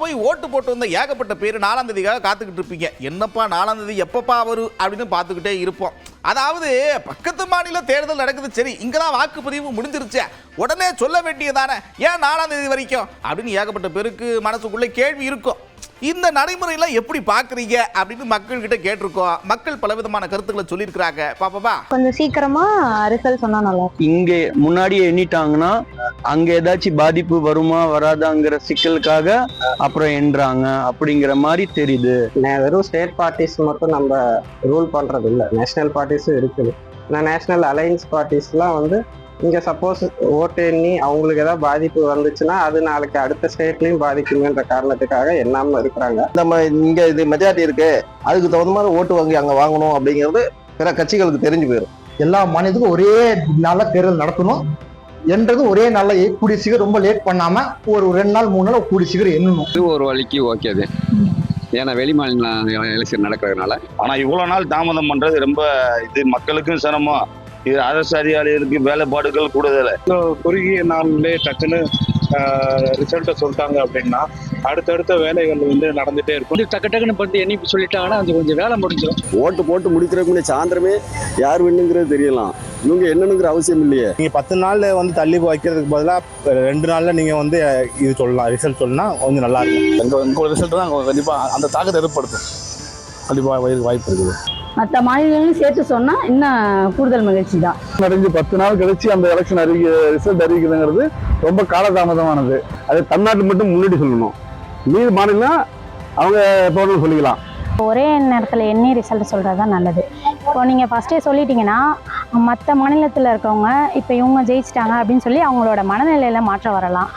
போய் ஓட்டு போட்டு வந்த ஏகப்பட்ட பேர் 4ஆம் தேதிக்காக காத்துக்கிட்டு இருப்பீங்க. என்னப்பா 4ஆம் தேதி எப்பப்பா வரும் அப்படின்னு பார்த்துக்கிட்டே இருப்போம். அதாவது பக்கத்து மாநில தேர்தல் நடக்குது, சரி இங்கதான் வாக்குப்பதிவு முடிஞ்சிருச்சு, உடனே சொல்ல வேண்டியதானே, ஏன் 4ஆம் தேதி வரைக்கும் அப்படின்னு ஏகப்பட்ட பேருக்கு மனசுக்குள்ளே கேள்வி இருக்கும். இந்த நடைமுறையெல்லாம் எப்படி பார்க்குறீங்க அப்படின்னு மக்கள்கிட்ட கேட்டிருக்கோம். மக்கள் பலவிதமான கருத்துக்களை சொல்லியிருக்கிறாங்க. பாப்பா கொஞ்சம் சீக்கிரமா ரிசல்ட் சொன்னா நல்லா இருக்கும். இங்கே முன்னாடியே எண்ணிட்டாங்கன்னா அங்க ஏதாச்சும் பாதிப்பு வருமா வராதாங்கிற சிக்கலுக்காக அப்புறம் எண்றாங்க அப்படிங்கிற மாதிரி தெரியுது. வெறும் ஸ்டேட் பார்ட்டிஸ் மட்டும் நம்ம ரூல் பண்றது இல்லை, நேஷனல் பார்ட்டிஸும் இருக்குது. நான் நேஷனல் அலையன்ஸ் பார்ட்டிஸ்லாம் வந்து இங்கே சப்போஸ் ஓட்டு எண்ணி அவங்களுக்கு ஏதாவது பாதிப்பு வந்துச்சுன்னா அது நாளைக்கு அடுத்த ஸ்டேட்லையும் பாதிக்குங்கன்ற காரணத்துக்காக எண்ணாமல் இருக்கிறாங்க. நம்ம இங்கே இது மெஜாரிட்டி இருக்கு, அதுக்கு தகுந்த மாதிரி ஓட்டு வங்கி அங்கே வாங்கணும் அப்படிங்கிறது பிற கட்சிகளுக்கு தெரிஞ்சு போயிடும். எல்லா மாநிலத்துக்கும் ஒரே நாளில் தேர்தல் நடத்தணும் என்றது ஒரே நாளில் கூடிய சீக்கிரம் ரொம்ப லேட் பண்ணாம ஒரு 2 நாள் 3 நாள் கூடிய சீக்கிரம் எண்ணணும். இது ஒரு வழிக்கு ஓகே அது, ஏன்னா வெளி மாநில எலெக்ஷன் நடக்கிறதுனால. ஆனால் இவ்வளோ நாள் தாமதம் பண்ணுறது ரொம்ப இது மக்களுக்கும் சிரமம், இது அரசு அதிகாரிகளுக்கு வேலைப்பாடுகள் கூடுதல். குறுகிய நாள்லே டக்குன்னு ரிசல்ட்டை சொல்லிட்டாங்க அப்படின்னா அடுத்தடுத்த வேலைகள் வந்து நடந்துகிட்டே இருக்கும். டக்கு டக்குன்னு பட்டு எண்ணி சொல்லிட்டாங்கன்னா அது கொஞ்சம் வேலை முடிஞ்சிடும். ஓட்டு போட்டு முடிக்கிறதுக்கு முன்னாடி சாயந்தரமே யார் வேணுங்கிறது தெரியலாம், இவங்க என்னன்னுங்கிற அவசியம் இல்லையே. நீங்கள் 10 நாளில் வந்து தள்ளி வைக்கிறதுக்கு பதிலாக 2 நாளில் நீங்கள் வந்து இது சொல்லலாம், ரிசல்ட் சொல்லலாம், கொஞ்சம் நல்லா இருக்கும். உங்களோட ரிசல்ட் தான் கண்டிப்பாக அந்த தாக்கத்தை ஏற்படுத்தும், கண்டிப்பாக வாய்ப்பு இருக்குது. மற்ற மாநிலங்களையும் சேர்த்து சொன்னா இன்னும் கூடுதல் மகிழ்ச்சி தான். நடந்து 10 நாள் கழிச்சு அந்த எலெக்ஷன் ரிசல்ட் அறிவிக்குதுங்கிறது ரொம்ப காலதாமதமானது. அது தமிழ்நாட்டு மட்டும் முன்னாடி சொல்லணும், மீது மாநிலம் அவங்க எப்போதும் சொல்லிக்கலாம். ஒரே நேரத்தில் எண்ணி ரிசல்ட் சொல்கிறது தான் நல்லது. இப்போ நீங்கள் ஃபஸ்ட்டே சொல்லிட்டீங்கன்னா மற்ற மாநிலத்தில் இருக்கவங்க இப்போ இவங்க ஜெயிச்சிட்டாங்க அப்படின்னு சொல்லி அவங்களோட மனநிலையில் மாற்றம் வரலாம்.